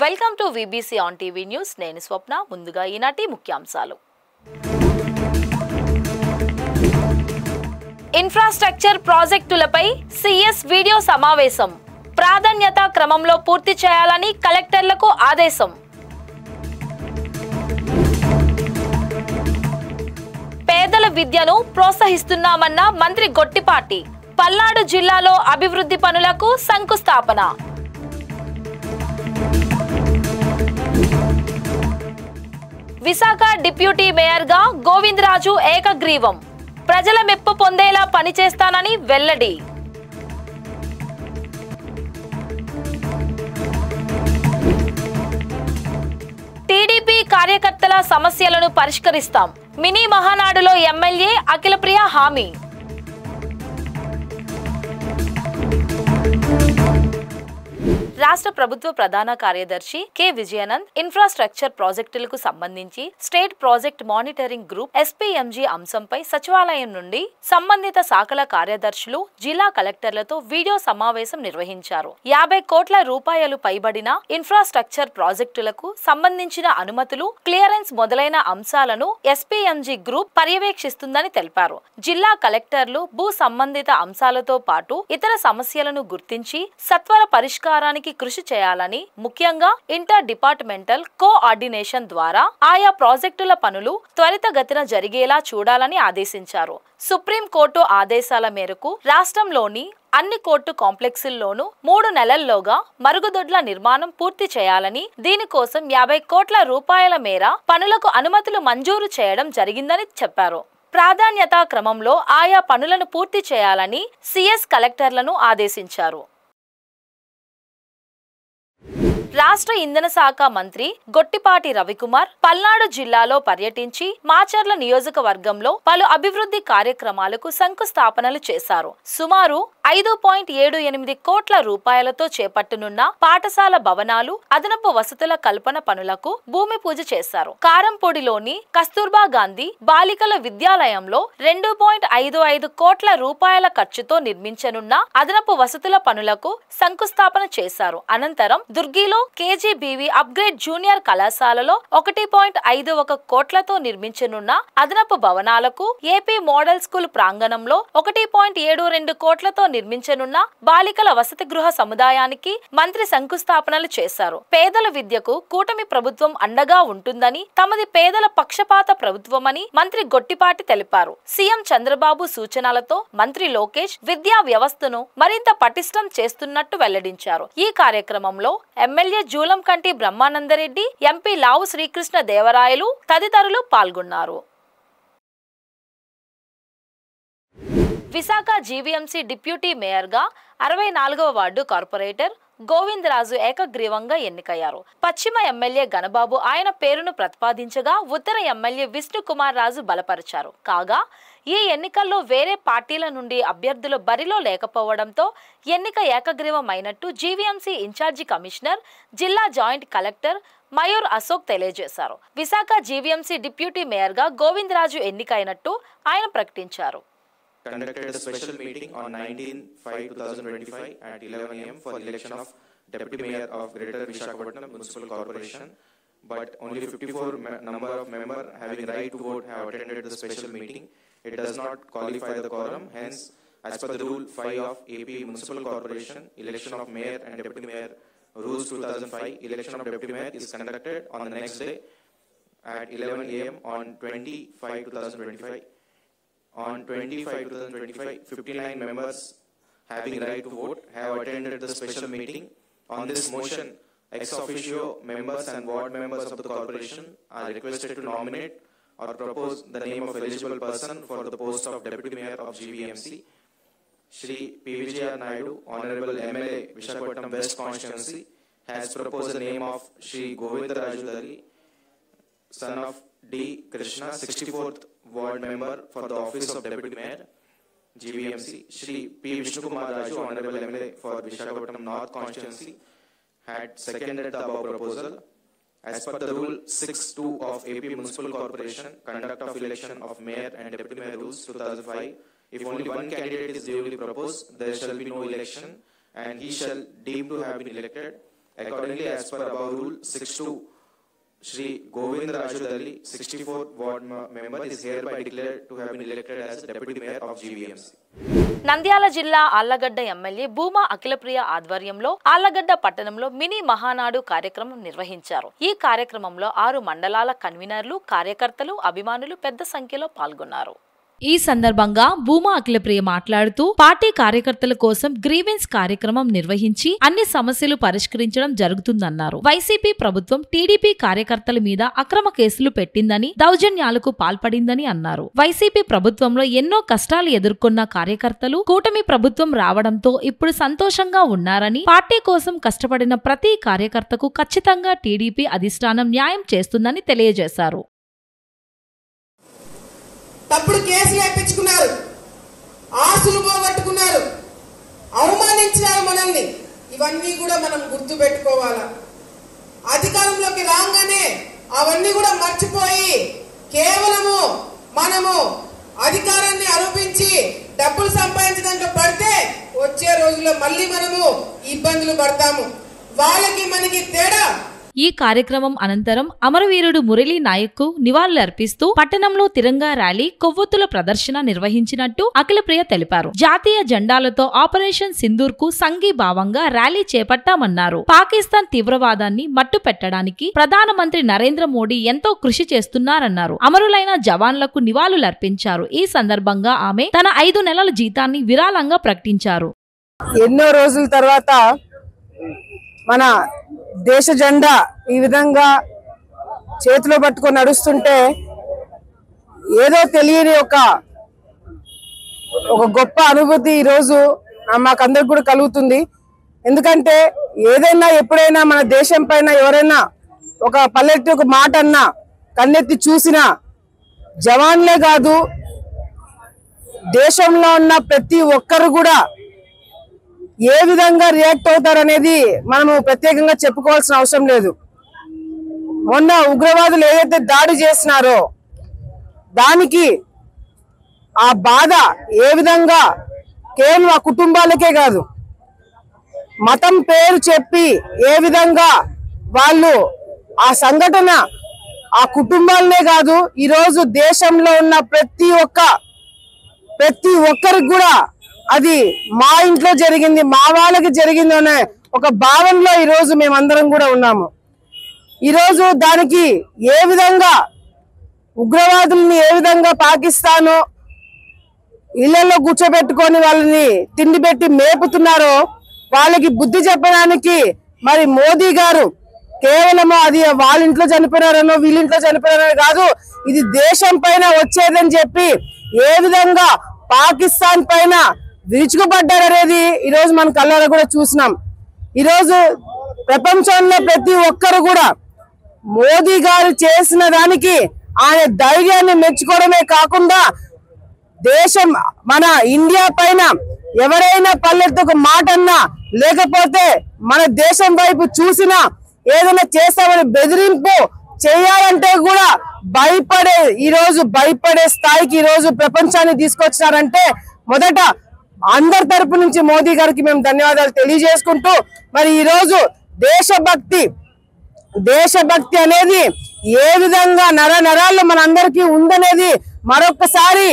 Welcome to VBC on TV news. నేను స్వప్న. ముందుగా ఈనాటి ముఖ్యాంశాలు. ఇన్ఫ్రాస్ట్రక్చర్ ప్రాజెక్టులపై సిఎస్ వీడియో సమావేశం. ప్రాధాన్యత క్రమంలో పూర్తి చేయాలని కలెక్టర్లకు ఆదేశం. పేదల విద్యను ప్రోత్సహిస్తున్నామన్న మంత్రి గొట్టిపాటి. పల్నాడు జిల్లాలో అభివృద్ధి పనులకు శంకుస్థాపన. విశాఖ డిప్యూటీ మేయర్గా గోవిందరాజు ఏకగ్రీవం. ప్రజల మెప్పు పొందేలా పనిచేస్తానని వెల్లడి. టీడీపీ కార్యకర్తల సమస్యలను పరిష్కరిస్తాం. మినీ మహానాడులో ఎమ్మెల్యే అఖిలప్రియ హామీ. రాష్ట్ర ప్రభుత్వ ప్రధాన కార్యదర్శి కె విజయానంద్ ఇన్ఫ్రాస్ట్రక్చర్ ప్రాజెక్టులకు సంబంధించి స్టేట్ ప్రాజెక్ట్ మానిటరింగ్ గ్రూప్ ఎస్పీఎంజీ అంశంపై సచివాలయం నుండి సంబంధిత శాఖల కార్యదర్శులు జిల్లా కలెక్టర్లతో వీడియో సమావేశం నిర్వహించారు. 50 కోట్ల రూపాయలు పైబడిన ఇన్ఫ్రాస్ట్రక్చర్ ప్రాజెక్టులకు సంబంధించిన అనుమతులు, క్లియరెన్స్ మొదలైన అంశాలను ఎస్పీఎంజీ గ్రూప్ పర్యవేక్షిస్తుందని తెలిపారు. జిల్లా కలెక్టర్లు భూ సంబంధిత అంశాలతో పాటు ఇతర సమస్యలను గుర్తించి సత్వర పరిష్కారానికి కృషి చేయాలని, ముఖ్యంగా ఇంటర్ డిపార్ట్మెంటల్ కోఆర్డినేషన్ ద్వారా ఆయా ప్రాజెక్టుల పనులు త్వరితగతిన జరిగేలా చూడాలని ఆదేశించారు. సుప్రీంకోర్టు ఆదేశాల మేరకు రాష్ట్రంలోని అన్ని కోర్టు కాంప్లెక్స్ల్లోనూ 3 నెలల్లోగా మరుగుదొడ్ల నిర్మాణం పూర్తి చేయాలని, దీనికోసం 50 కోట్ల రూపాయల మేర పనులకు అనుమతులు మంజూరు చేయడం జరిగిందని చెప్పారు. ప్రాధాన్యతా క్రమంలో ఆయా పనులను పూర్తి చేయాలని సిఎస్ కలెక్టర్లను ఆదేశించారు. రాష్ట్ర ఇంధన శాఖ మంత్రి గొట్టిపాటి రవికుమార్ పల్నాడు జిల్లాలో పర్యటించి మాచర్ల నియోజకవర్గంలో పలు అభివృద్ధి కార్యక్రమాలకు శంకుస్థాపనలు చేశారు. సుమారు 5.78 కోట్ల రూపాయలతో చేపట్టనున్న పాఠశాల భవనాలు, అదనపు వసతుల కల్పన పనులకు భూమి పూజ చేశారు. కారంపొడిలోని కస్తూర్బా గాంధీ బాలికల విద్యాలయంలో 2.55 కోట్ల రూపాయల ఖర్చుతో నిర్మించనున్న అదనపు వసతుల పనులకు శంకుస్థాపన చేశారు. అనంతరం దుర్గిలో కేజీబీవీ అప్గ్రేడ్ జూనియర్ కళాశాలలో 1.51 కోట్లతో నిర్మించనున్న అదనపు భవనాలకు, ఏపీ మోడల్ స్కూల్ ప్రాంగణంలో 1.72 కోట్లతో నిర్మించనున్న బాలికల వసతి గృహ సముదాయానికి మంత్రి శంకుస్థాపనలు చేశారు. పేదల విద్యకు కూటమి ప్రభుత్వం అండగా ఉంటుందని, తమది పేదల పక్షపాత ప్రభుత్వమని మంత్రి గొట్టిపాటి తెలిపారు. సీఎం చంద్రబాబు సూచనలతో మంత్రి లోకేష్ విద్యా వ్యవస్థను మరింత పటిష్టం చేస్తున్నట్టు వెల్లడించారు. ఈ కార్యక్రమంలో ఎమ్మెల్యే జూలంకంటి బ్రహ్మానందరెడ్డి, ఎంపీ లావు శ్రీకృష్ణ దేవరాయలు తదితరులు పాల్గొన్నారు. విశాఖ జీవీఎంసీ డిప్యూటీ మేయర్గా 64వ వార్డు కార్పొరేటర్ గోవిందరాజు ఏకగ్రీవంగా ఎన్నికయ్యారు. పశ్చిమ ఎమ్మెల్యే గణబాబు ఆయన పేరును ప్రతిపాదించగా ఉత్తర ఎమ్మెల్యే విష్ణుకుమార్ రాజు బలపరిచారు. కాగా ఈ ఎన్నికల్లో వేరే పార్టీల నుండి అభ్యర్థులు బరిలో లేకపోవడంతో ఎన్నిక ఏకగ్రీవమైనట్టు జీవీఎంసీ ఇన్ఛార్జి కమిషనర్, జిల్లా జాయింట్ కలెక్టర్ మయూర్ అశోక్ తెలియజేశారు. విశాఖ జీవీఎంసీ డిప్యూటీ మేయర్గా గోవిందరాజు ఎన్నికైనట్టు ఆయన ప్రకటించారు. Conducted a special meeting on 19/5/2025 at 11 a.m. for the election of Deputy Mayor of Greater Visakhapatnam Municipal Corporation, but only 54 number of members having right to vote have attended the special meeting. It does not qualify the quorum. Hence, as per the Rule 5 of AP Municipal Corporation, election of Mayor and Deputy Mayor Rules 2005, election of Deputy Mayor is conducted on the next day at 11 a.m. on 20/5/2025. On 20/5/2025, 59 members having right to vote have attended the special meeting. On this motion, ex officio members and ward members of the corporation are requested to nominate or propose the name of eligible person for the post of Deputy Mayor of GVMC. Shri P. Vijaya Naidu, Honorable MLA Visakhapatnam West Constituency, has proposed the name of Shri Govindaraju Dari, son of D. Krishna, 64th Ward Member for the Office of Deputy Mayor, GVMC. Shri P. Vishnukumar Raju, Honorable MLA for Visakhapatnam North Constituency, had seconded the above proposal. As per the Rule 6(2) of AP Municipal Corporation, conduct of election of Mayor and Deputy Mayor Rules 2005, if only one candidate is duly proposed, there shall be no election and he shall deem to have been elected, Accordingly, as per above rule 6.2, Shri Govind Rajudalli, 64th ward member, is hereby declared to have been elected as Deputy Mayor of GVMC. Nandyal జిల్లా Allagadda MLA Bhuma Akhilapriya ఆధ్వర్యంలో ఆళ్లగడ్డ పట్టణంలో mini Mahanadu కార్యక్రమం నిర్వహించారు. ఈ కార్యక్రమంలో 6 మండలాల కన్వీనర్లు, కార్యకర్తలు, అభిమానులు పెద్ద సంఖ్యలో పాల్గొన్నారు. ఈ సందర్భంగా భూమా అఖిలప్రియ మాట్లాడుతూ పార్టీ కార్యకర్తల కోసం గ్రీవెన్స్ కార్యక్రమం నిర్వహించి అన్ని సమస్యలు పరిష్కరించడం జరుగుతుందన్నారు. వైసీపీ ప్రభుత్వం టీడీపీ కార్యకర్తల మీద అక్రమ కేసులు పెట్టిందని, దౌర్జన్యాలకు పాల్పడిందని అన్నారు. వైసీపీ ప్రభుత్వంలో ఎన్నో కష్టాలు ఎదుర్కొన్న కార్యకర్తలు కూటమి ప్రభుత్వం రావడంతో ఇప్పుడు సంతోషంగా ఉన్నారని, పార్టీ కోసం కష్టపడిన ప్రతి కార్యకర్తకు ఖచ్చితంగా టీడీపీ అధిష్టానం న్యాయం చేస్తుందని తెలియజేశారు. తప్పుడు కేసులు వేయించుకున్నారు, ఆస్తులు పోగొట్టుకున్నారు, అవమానించినారు మనల్ని. ఇవన్నీ కూడా మనం గుర్తు పెట్టుకోవాలా. అధికారంలోకి రాగానే అవన్నీ కూడా మర్చిపోయి కేవలము మనము అధికారాన్ని ఆరోపించి డబ్బులు సంపాదించడంలో పడితే వచ్చే రోజుల్లో మళ్ళీ మనము ఇబ్బందులు పడతాము. వాళ్ళకి మనకి తేడా. ఈ కార్యక్రమం అనంతరం అమరవీరుడు మురళీ నాయక్ నివాళులర్పిస్తూ పట్టణంలో తిరంగా ర్యాలీ, కొవ్వొత్తుల ప్రదర్శన నిర్వహించినట్టు అఖిలప్రియ తెలిపారు. జాతీయ జెండాలతో ఆపరేషన్ సింధూర్ కు సంఘీభావంగా ర్యాలీ చేపట్టామన్నారు. పాకిస్తాన్ తీవ్రవాదాన్ని మట్టు పెట్టడానికి ప్రధానమంత్రి నరేంద్ర మోడీ ఎంతో కృషి చేస్తున్నారన్నారు. అమరులైన జవాన్లకు నివాళులర్పించారు. ఈ సందర్భంగా ఆమె తన 5 నెలల జీతాన్ని విరాళంగా ప్రకటించారు. ఎన్నో రోజుల తర్వాత మన దేశ జెండా ఈ విధంగా చేతిలో పట్టుకొని నడుస్తుంటే ఏదో తెలియని ఒక గొప్ప అనుభూతి ఈరోజు మాకందరికి కూడా కలుగుతుంది. ఎందుకంటే ఏదైనా ఎప్పుడైనా మన దేశం పైన ఎవరైనా ఒక పల్లెtti ఒక మాట అన్నా, కన్నెత్తి చూసినా జవాన్లే కాదు దేశంలో ఉన్న ప్రతి ఒక్కరు కూడా ఏ విధంగా రియాక్ట్ అవుతారనేది మనము ప్రత్యేకంగా చెప్పుకోవాల్సిన అవసరం లేదు. మొన్న ఉగ్రవాదులు ఏదైతే దాడి చేసినారో దానికి ఆ బాధ ఏ విధంగా కేవలం ఆ కుటుంబాలకే కాదు, మతం పేరు చెప్పి ఏ విధంగా వాళ్ళు ఆ సంఘటన ఆ కుటుంబాలనే కాదు ఈరోజు దేశంలో ఉన్న ప్రతి ఒక్కరికి కూడా అది మా ఇంట్లో జరిగింది, మా వాళ్ళకి జరిగింది అనే ఒక భావనలో ఈరోజు మేమందరం కూడా ఉన్నాము. ఈరోజు దానికి ఏ విధంగా ఉగ్రవాదుల్ని ఏ విధంగా పాకిస్తాను ఇళ్లలో కూర్చోబెట్టుకొని వాళ్ళని తిండి పెట్టి మేపుతున్నారో వాళ్ళకి బుద్ధి చెప్పడానికి మరి మోదీ గారు కేవలము అది వాళ్ళ ఇంట్లో చనిపోయినారనో వీళ్ళింట్లో చనిపోయినారనో కాదు, ఇది దేశం పైన వచ్చేదని చెప్పి ఏ విధంగా పాకిస్తాన్ పైన విరుచుకుపడ్డారనేది ఈరోజు మన కళ్ళారా కూడా చూసినాం. ఈరోజు ప్రపంచంలో ప్రతి ఒక్కరు కూడా మోదీ గారు చేసిన దానికి ఆయన ధైర్యాన్ని మెచ్చుకోవడమే కాకుండా దేశం మన ఇండియా పైన ఎవరైనా పల్లెత్తు ఒక మాట అన్నా లేకపోతే మన దేశం వైపు చూసినా ఏదైనా చేస్తామని బెదిరింపు చేయాలంటే కూడా భయపడే స్థాయికి ఈరోజు ప్రపంచాన్ని తీసుకొచ్చినారంటే మొదట అందరి తరపు నుంచి మోదీ గారికి మేము ధన్యవాదాలు తెలియజేసుకుంటూ మరి ఈరోజు దేశభక్తి అనేది ఏ విధంగా నరాల్లో మనందరికీ ఉందనేది మరొకసారి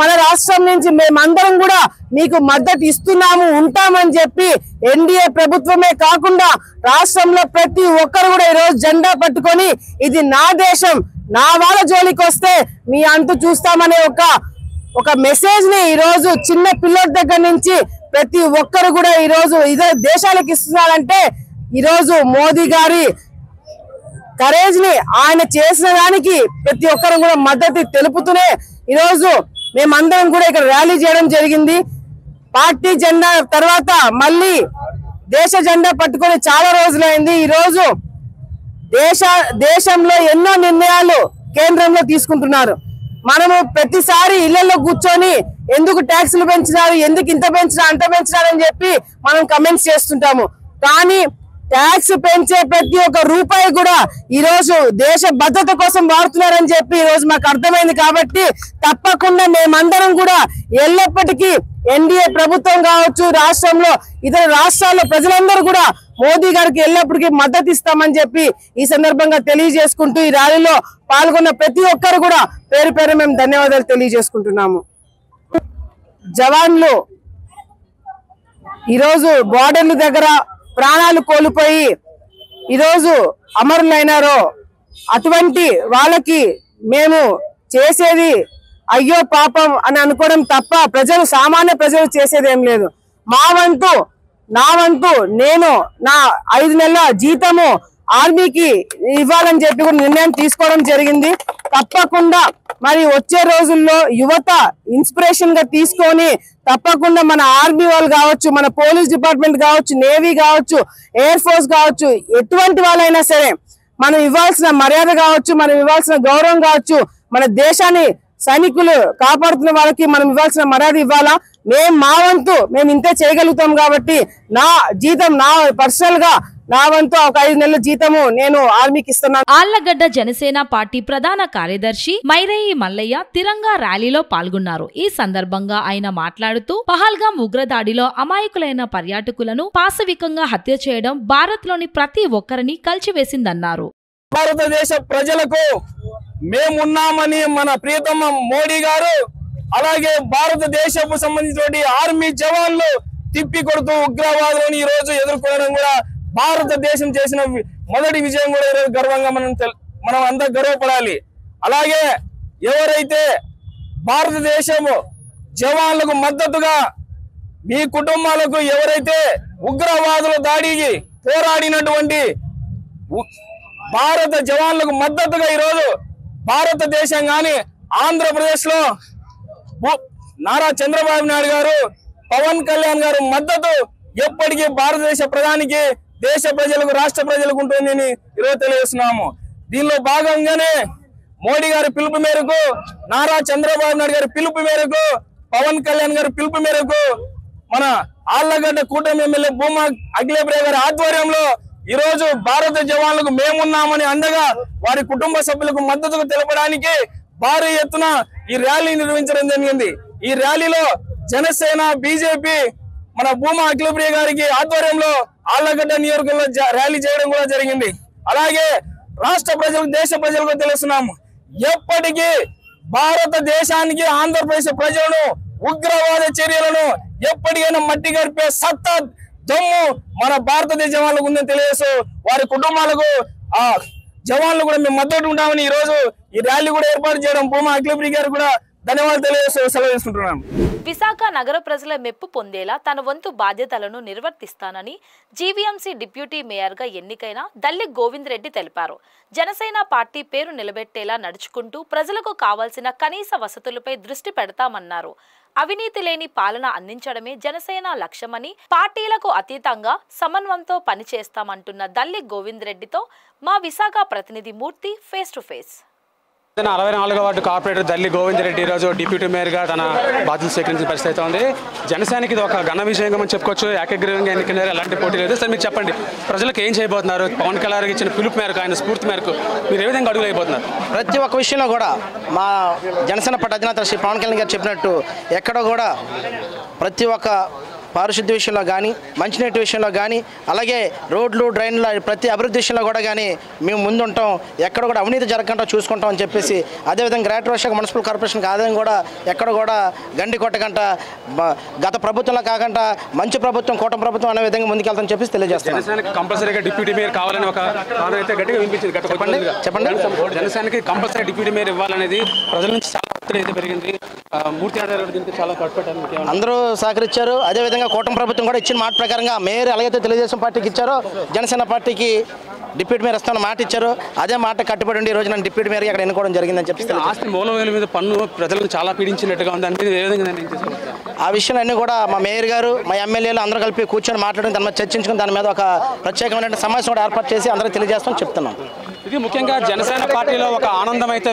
మన రాష్ట్రం నుంచి మేమందరం కూడా మీకు మద్దతు ఇస్తున్నాము, ఉంటామని చెప్పి ఎన్డీఏ ప్రభుత్వమే కాకుండా రాష్ట్రంలో ప్రతి ఒక్కరు కూడా ఈరోజు జెండా పట్టుకొని ఇది నా దేశం, నా వాళ్ళ జోలికి వస్తే మీ అంతు చూస్తామనే ఒక మెసేజ్ ని ఈరోజు చిన్న పిల్లల దగ్గర నుంచి ప్రతి ఒక్కరు కూడా ఈరోజు ఇతర దేశాలకు ఇస్తున్నారంటే ఈరోజు మోదీ గారి కరేజ్ ని ఆయన చేసిన దానికి ప్రతి ఒక్కరు కూడా మద్దతు తెలుపుతూనే ఈరోజు మేమందరం కూడా ఇక్కడ ర్యాలీ చేయడం జరిగింది. పార్టీ జెండా తర్వాత మళ్ళీ దేశ జెండా పట్టుకొని చాలా రోజులైంది. ఈరోజు దేశంలో ఎన్నో నిర్ణయాలు కేంద్రంలో తీసుకుంటున్నారు. మనము ప్రతిసారి ఇళ్లలో కూర్చొని ఎందుకు ట్యాక్సులు పెంచినారు, ఎందుకు ఇంత పెంచినా అంత పెంచినారని చెప్పి మనం కమెంట్స్ చేస్తుంటాము. కానీ ట్యాక్స్ పెంచే ప్రతి ఒక్క రూపాయి కూడా ఈరోజు దేశ భద్రత కోసం వాడుతున్నారని చెప్పి ఈరోజు మాకు అర్థమైంది. కాబట్టి తప్పకుండా మేమందరం కూడా ఎల్లప్పటికీ ఎన్డీఏ ప్రభుత్వం కావచ్చు, రాష్ట్రంలో ఇతర రాష్ట్రాల్లో ప్రజలందరూ కూడా మోదీ గారికి ఎల్లప్పటికీ మద్దతు ఇస్తామని చెప్పి ఈ సందర్భంగా తెలియజేసుకుంటూ ఈ ర్యాలీలో పాల్గొన్న ప్రతి ఒక్కరు కూడా పేరు పేరు మేము ధన్యవాదాలు తెలియజేసుకుంటున్నాము. జవాన్లు ఈరోజు బోర్డర్ల దగ్గర ప్రాణాలు కోల్పోయి ఈరోజు అమరులైనారో అటువంటి వాళ్ళకి మేము చేసేది అయ్యో పాపం అని అనుకోవడం తప్ప సామాన్య ప్రజలు చేసేది ఏం లేదు. నా వంతు నేను నా 5 నెలల జీతము ఆర్మీకి ఇవ్వాలని చెప్పి కూడా నిర్ణయం తీసుకోవడం జరిగింది. తప్పకుండా మరి వచ్చే రోజుల్లో యువత ఇన్స్పిరేషన్ గా తీసుకొని తప్పకుండా మన ఆర్మీ వాళ్ళు కావచ్చు, మన పోలీస్ డిపార్ట్మెంట్ కావచ్చు, నేవీ కావచ్చు, ఎయిర్ ఫోర్స్ కావచ్చు, ఎటువంటి వాళ్ళైనా సరే మనం ఇవ్వాల్సిన మర్యాద కావచ్చు, మనం ఇవ్వాల్సిన గౌరవం కావచ్చు, మన దేశాన్ని సైనికులు కాపాడుతున్న వాళ్ళకి మనం ఇవ్వాల్సిన మర్యాద ఇవ్వాలా. మా వంతు మేము ఇంతే చేయగలుగుతాం కాబట్టి నా జీతం నా పర్సనల్ గా నా వంతు ఒక 5 నెలల జీతము నేను ఆర్మీకి ఇస్తున్నాను. ఆళ్లగడ్డ జనసేన పార్టీ ప్రధాన కార్యదర్శి మైరేయి మల్లయ్య తిరంగా ర్యాలీలో పాల్గొన్నారు. ఈ సందర్భంగా ఆయన మాట్లాడుతూ పహల్గాం ఉగ్రదాడిలో అమాయకులైన పర్యాటకులను పాశవికంగా హత్య చేయడం భారత్ లోని ప్రతి ఒక్కరిని కలిచివేసిందన్నారు. భారతదేశ ప్రజలకు మేమున్నామని మన ప్రియతమ మోడీ గారు అలాగే భారతదేశపు సంబంధించిన ఆర్మీ జవాన్లు తిప్పి కొడుతూ ఉగ్రవాదులను ఈ రోజు ఎదుర్కోవడం కూడా భారతదేశం చేసిన మొదటి విజయం కూడా ఈరోజు గర్వంగా మనం అంతా గర్వపడాలి. అలాగే ఎవరైతే భారతదేశము జవాన్లకు మద్దతుగా మీ కుటుంబాలకు ఎవరైతే ఉగ్రవాదుల దాడికి పోరాడినటువంటి భారత జవాన్లకు మద్దతుగా ఈరోజు భారతదేశం కానీ ఆంధ్రప్రదేశ్ లో నారా చంద్రబాబు నాయుడు గారు, పవన్ కళ్యాణ్ గారు మద్దతు ఎప్పటికీ భారతదేశ ప్రధానికి, దేశ ప్రజలకు, రాష్ట్ర ప్రజలకు ఉంటుందని ఈరోజు తెలియజేస్తున్నాము. దీనిలో భాగంగానే మోడీ గారి పిలుపు మేరకు, నారా చంద్రబాబు నాయుడు గారి పిలుపు మేరకు, పవన్ కళ్యాణ్ గారి పిలుపు మేరకు మన ఆళ్లగడ్డ కూటమి ఎమ్మెల్యే భూమా అఖిలప్రియ గారి ఆధ్వర్యంలో ఈ రోజు భారత జవాన్లకు మేమున్నామని అండగా వారి కుటుంబ సభ్యులకు మద్దతు తెలపడానికి భారీ ఎత్తున ఈ ర్యాలీ నిర్వహించడం జరిగింది. ఈ ర్యాలీలో జనసేన, బీజేపీ మన భూమా అఖిలప్రియ గారికి ఆధ్వర్యంలో ఆళ్లగడ్డ నియోజకవర్గంలో ర్యాలీ చేయడం కూడా జరిగింది. అలాగే రాష్ట్ర ప్రజలకు, దేశ ప్రజలకు తెలుస్తున్నాము, ఎప్పటికీ భారతదేశానికి ఆంధ్రప్రదేశ్ ప్రజలను ఉగ్రవాద చర్యలను ఎప్పటికైనా మట్టి గడిపే సత్తా దమ్ము మన భారతదేశ జవాన్లకు ఉందని తెలియజేస్తూ వారి కుటుంబాలకు ఆ జవాన్లు కూడా మేము మద్దతు ఉంటామని ఈ రోజు ఈ ర్యాలీ కూడా ఏర్పాటు చేయడం భూమా అఖిలప్రియ గారు కూడా ధన్యవాదాలు తెలియజేస్తూ సెలవు తీసుకుంటున్నాను. విశాఖ నగర ప్రజల మెప్పు పొందేలా తన వంతు బాధ్యతలను నిర్వర్తిస్తానని జీవీఎంసీ డిప్యూటీ మేయర్గా ఎన్నికైన దల్లి గోవింద్ రెడ్డి తెలిపారు. జనసేన పార్టీ పేరు నిలబెట్టేలా నడుచుకుంటూ ప్రజలకు కావాల్సిన కనీస వసతులపై దృష్టి పెడతామన్నారు. అవినీతి లేని పాలన అందించడమే జనసేన లక్ష్యమని, పార్టీలకు అతీతంగా సమన్వయంతో పనిచేస్తామంటున్న దల్లి గోవింద్ రెడ్డితో మా విశాఖ ప్రతినిధి మూర్తి ఫేస్ టు ఫేస్. 64వ వార్డు కార్పొరేటర్ దల్లి గోవింద్ రెడ్డి ఈరోజు డిప్యూటీ మేయర్గా తన బాధ్యతలు స్వీకరించిన పరిస్థితి అయితే ఉంది. జనసేనకి ఇది ఒక ఘన విజయంగా మనం చెప్పుకోవచ్చు. ఏకగ్రీవంగా ఎన్నికైనారు, ఎలాంటి పోటీ లేదు. సార్ మీరు చెప్పండి, ప్రజలకు ఏం చేయబోతున్నారు? పవన్ కళ్యాణ్ ఇచ్చిన పిలుపు మేరకు, ఆయన స్ఫూర్తి మేరకు మీరు ఏ విధంగా అడుగులు అయిపోతున్నారు? ప్రతి ఒక్క విషయంలో కూడా మా జనసేన పార్టీ అధినేత శ్రీ పవన్ కళ్యాణ్ గారు చెప్పినట్టు ఎక్కడ కూడా ప్రతి ఒక్క పారిశుద్ధ్య విషయంలో కానీ, మంచినీటి విషయంలో కానీ, అలాగే రోడ్లు, డ్రైన్ల ప్రతి అభివృద్ధి విషయంలో కూడా కానీ మేము ముందుంటాం, ఎక్కడ కూడా అవినీతి జరగకుండా చూసుకుంటాం అని చెప్పేసి, అదేవిధంగా గ్రేటర్ విశాఖ మున్సిపల్ కార్పొరేషన్కి ఆదాయం కూడా ఎక్కడ కూడా గండి కొట్టకుండా గత ప్రభుత్వంలో కాకుండా మంచి ప్రభుత్వం, కూటమి ప్రభుత్వం అనే విధంగా ముందుకెళ్తామని చెప్పేసి తెలియజేస్తాం. జనసేనకి కంపల్సరీగా డిప్యూటీ మేయర్ కావాలని ఒక అయితే గట్టిగా వినిపించింది. చెప్పండి. జనసేనకి కంపల్సరీ డిప్యూటీ మేయర్ ఇవ్వాలనేది ప్రజల నుంచి చాలా ఒత్తిడి అయితే పెరిగింది. మూర్తి ఆధారాలు దీనికి చాలా కట్టుబట్టారు, అందరూ సహకరించారు. అదేవిధంగా కూటమి ప్రభుత్వం కూడా ఇచ్చిన మాట ప్రకారంగా మేయర్ ఎలాగైతే తెలుగుదేశం పార్టీకి ఇచ్చారో జనసేన పార్టీకి డిప్యూటీ మేయర్ ఇస్తామని మాట ఇచ్చారు. అదే మాట కట్టుబడి ఉండి ఈ రోజు నన్ను డిప్యూటీ మేయర్ అక్కడ ఎన్నుకోవడం జరిగిందని చెప్పి. ఆస్తి మూలవేల మీద పన్ను ప్రజలను చాలా పీడించినట్టుగా ఉంది. అంటే ఏ విధంగా ఆ విషయాలన్నీ కూడా మా మేయర్ గారు, మా ఎమ్మెల్యేలు అందరూ కలిపి కూర్చొని మాట్లాడుకుని దాని మీద చర్చించుకుని దాని మీద ఒక ప్రత్యేకమైన సమావేశం కూడా ఏర్పాటు చేసి అందరూ తెలియజేస్తామని చెప్తున్నాం. ఇది ముఖ్యంగా జనసేన పార్టీలో ఒక ఆనందం అయితే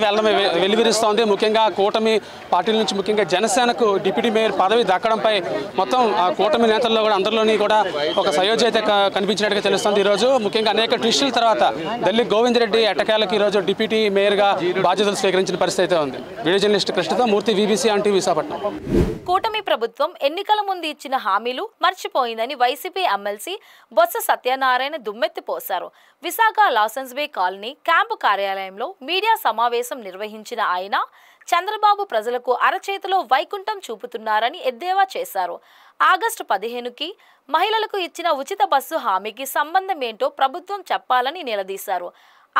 వెలువరిస్తోంది. ముఖ్యంగా కూటమి పార్టీల నుంచి ముఖ్యంగా జనసేనకు డిప్యూటీ మేయర్ పదవి దక్కడంపై మొత్తం ఆ కూటమి నేతల్లో కూడా అందరిలోని కూడా ఒక సయోధ్యత కనిపించినట్టుగా తెలుస్తుంది. ఈరోజు ముఖ్యంగా అనేక ట్విస్టుల తర్వాత దల్లి గోవింద్ రెడ్డి ఎట్టకేలకు ఈరోజు డిప్యూటీ మేయర్గా బాధ్యతలు స్వీకరించిన పరిస్థితి అయితే ఉంది. వీడియో జర్నలిస్ట్ కృష్ణతో Murthy, VBC on TV Visakhapatnam. కూటమి ప్రభుత్వం ఎన్నికల ముందు ఇచ్చిన హామీలు మర్చిపోయిందని వైసీపీ ఎమ్మెల్సీ బొత్స సత్యనారాయణ దుమ్మెత్తిపోశారు. Visakha Lawsons bay colony camp కార్యాలయంలో మీడియా సమావేశం నిర్వహించిన ఆయన చంద్రబాబు ప్రజలకు అరచేతిలో వైకుంఠం చూపుతున్నారని ఎద్దేవా చేశారు. ఆగస్టు 15కి మహిళలకు ఇచ్చిన ఉచిత బస్సు హామీకి సంబంధం ఏంటో ప్రభుత్వం చెప్పాలని నిలదీశారు.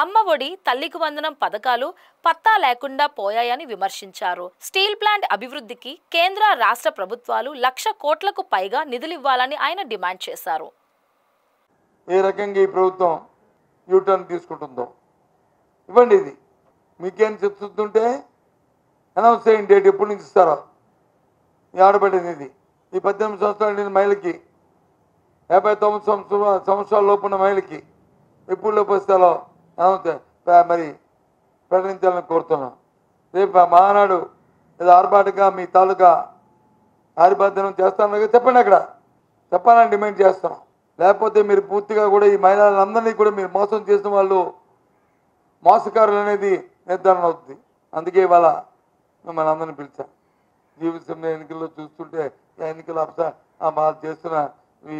అమ్మ ఒడి, తల్లికి వందనం పథకాలు పత్తా లేకుండా పోయాయని విమర్శించారు. స్టీల్ ప్లాంట్ అభివృద్ధికి కేంద్ర రాష్ట్ర ప్రభుత్వాలు 1,00,000 కోట్లకు పైగా నిధులివ్వాలని ఆయన డిమాండ్ చేశారు. ఏ రకంగా ఈ ప్రభుత్వం యూటర్న్ తీసుకుంటుందో ఇవ్వండి. ఇది మీకేం చెప్తుంటే అనౌన్స్ చేయండి, డేట్ ఎప్పటి నుంచి ఇస్తారో. ఈ ఆడబడింది ఇది ఈ 18 సంవత్సరాలు మహిళకి, 59 సంవత్సరాల లోపు ఉన్న మహిళకి ఎప్పుడు లోపు ఇస్తారో మరి ప్రకటించాలని కోరుతున్నాం. రేపు మహానాడు ఏదో ఆర్భాటగా మీ తాలూకా ఆరిబాధ్యం చేస్తాను చెప్పండి, అక్కడ చెప్పాలని డిమాండ్ చేస్తున్నాం. లేకపోతే మీరు పూర్తిగా కూడా ఈ మహిళలందరినీ కూడా మీరు మోసం చేసిన వాళ్ళు మోసకారులు అనేది నిర్ధారణ అవుతుంది. అందుకే ఇవాళ మిమ్మల్ని అందరినీ పిలిచాం. జీవితంలో ఎన్నికల్లో చూస్తుంటే ఎన్నికల చేస్తున్న ఈ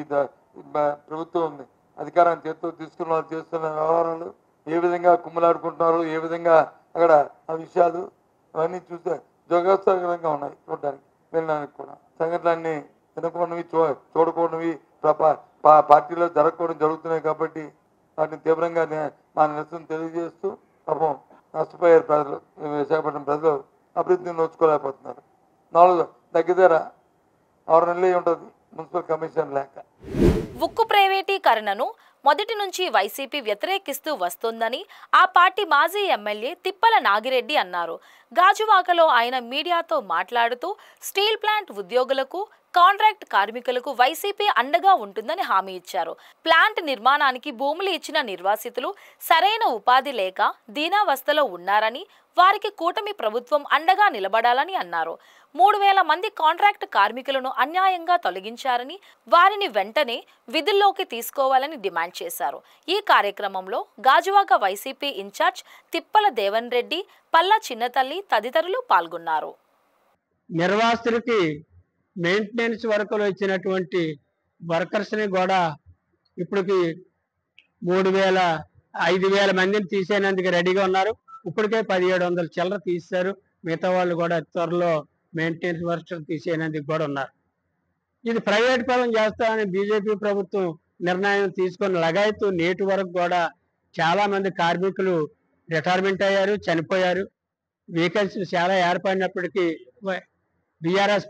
ప్రభుత్వం అధికారాన్ని చేతితో తీసుకున్న వాళ్ళు చేస్తున్న వ్యవహారాలు ఏ విధంగా కుమ్మలాడుకుంటున్నారు, ఏ విధంగా అక్కడ ఆ విషయాలు అవన్నీ చూస్తే జోగాత్సకరంగా ఉన్నాయి చూడడానికి, వెళ్ళడానికి కూడా. సంఘటనలన్నీ వినకూడనివి, చూడకూడనివి పార్టీలో జరగకూడదు జరుగుతున్నాయి. కాబట్టి వాటిని తీవ్రంగా మా నిరసన తెలియజేస్తూ పాపం నష్టపోయారు ప్రజలు. విశాఖపట్నం ప్రజలు అభివృద్ధిని నోచుకోలేకపోతున్నారు. 4 దగ్గర 6 నెలలు ఉంటుంది మున్సిపల్ కమిషన్ లేక. ఉక్కు ప్రైవేటీకరణను మొదటి నుంచి వైసీపీ వ్యతిరేకిస్తూ వస్తోందని ఆ పార్టీ మాజీ ఎమ్మెల్యే తిప్పల నాగిరెడ్డి అన్నారు. గాజువాకలో ఆయన మీడియాతో మాట్లాడుతూ స్టీల్ ప్లాంట్ ఉద్యోగులకు, కాంట్రాక్ట్ కార్మికులకు వైసీపీ అండగా ఉంటుందని హామీ ఇచ్చారు. ప్లాంట్ నిర్మాణానికి భూములు ఇచ్చిన నిర్వాసితులు సరైన ఉపాధి లేక దీనావస్థలో ఉన్నారని, వారికి కూటమి ప్రభుత్వం అండగా నిలబడాలని అన్నారు. 3,000 మంది కాంట్రాక్ట్ కార్మికులను అన్యాయంగా తొలగించారని, వారిని వెంటనే విధుల్లోకి తీసుకోవాలని డిమాండ్ చేశారు. ఈ కార్యక్రమంలో గాజువాక వైసీపీ ఇన్ఛార్జ్ తిప్పల దేవన్ రెడ్డి, పల్లా చిన్నతల్లి తదితరులు పాల్గొన్నారు. నిర్వాసితులకి మెయింటెనెన్స్ వర్కులు ఇచ్చినటువంటి వర్కర్స్ని కూడా ఇప్పటికి 5,000 మందిని తీసేందుకు రెడీగా ఉన్నారు. ఇప్పటికే 1,700 చిల్లర తీశారు. మిగతా వాళ్ళు కూడా త్వరలో మెయింటెనెన్స్ వర్కర్స్ తీసేందుకు కూడా ఉన్నారు. ఇది ప్రైవేట్ పరం చేస్తామని బీజేపీ ప్రభుత్వం నిర్ణయం తీసుకొని లగాయతూ నేటి వరకు కూడా చాలా మంది కార్మికులు రిటైర్మెంట్ అయ్యారు, చనిపోయారు. వేకెన్సీలు చాలా ఏర్పడినప్పటికీ బీఆర్ఎస్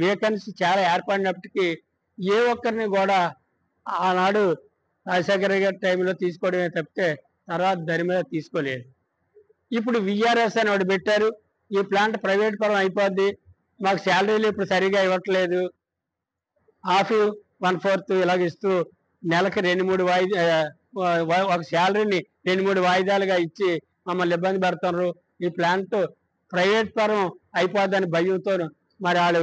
వేకెన్సీ చాలా ఏర్పడినప్పటికీ ఏ ఒక్కరిని కూడా ఆనాడు రాజశేఖర గారి టైంలో తీసుకోవడమే తప్పితే తర్వాత దాని మీద తీసుకోలేదు. ఇప్పుడు విఆర్ఎస్ అని ఒకటి పెట్టారు. ఈ ప్లాంట్ ప్రైవేట్ పరం అయిపోద్ది, మాకు శాలరీలు ఇప్పుడు సరిగా ఇవ్వట్లేదు, 1/4 ఇలాగ ఇస్తూ నెలకి 2-3 ఒక శాలరీని 2-3 వాయిదాలుగా ఇచ్చి మమ్మల్ని ఇబ్బంది పెడుతున్నారు. ఈ ప్లాంట్ ప్రైవేట్ పరం అయిపోద్దని భయంతో మరి వాళ్ళు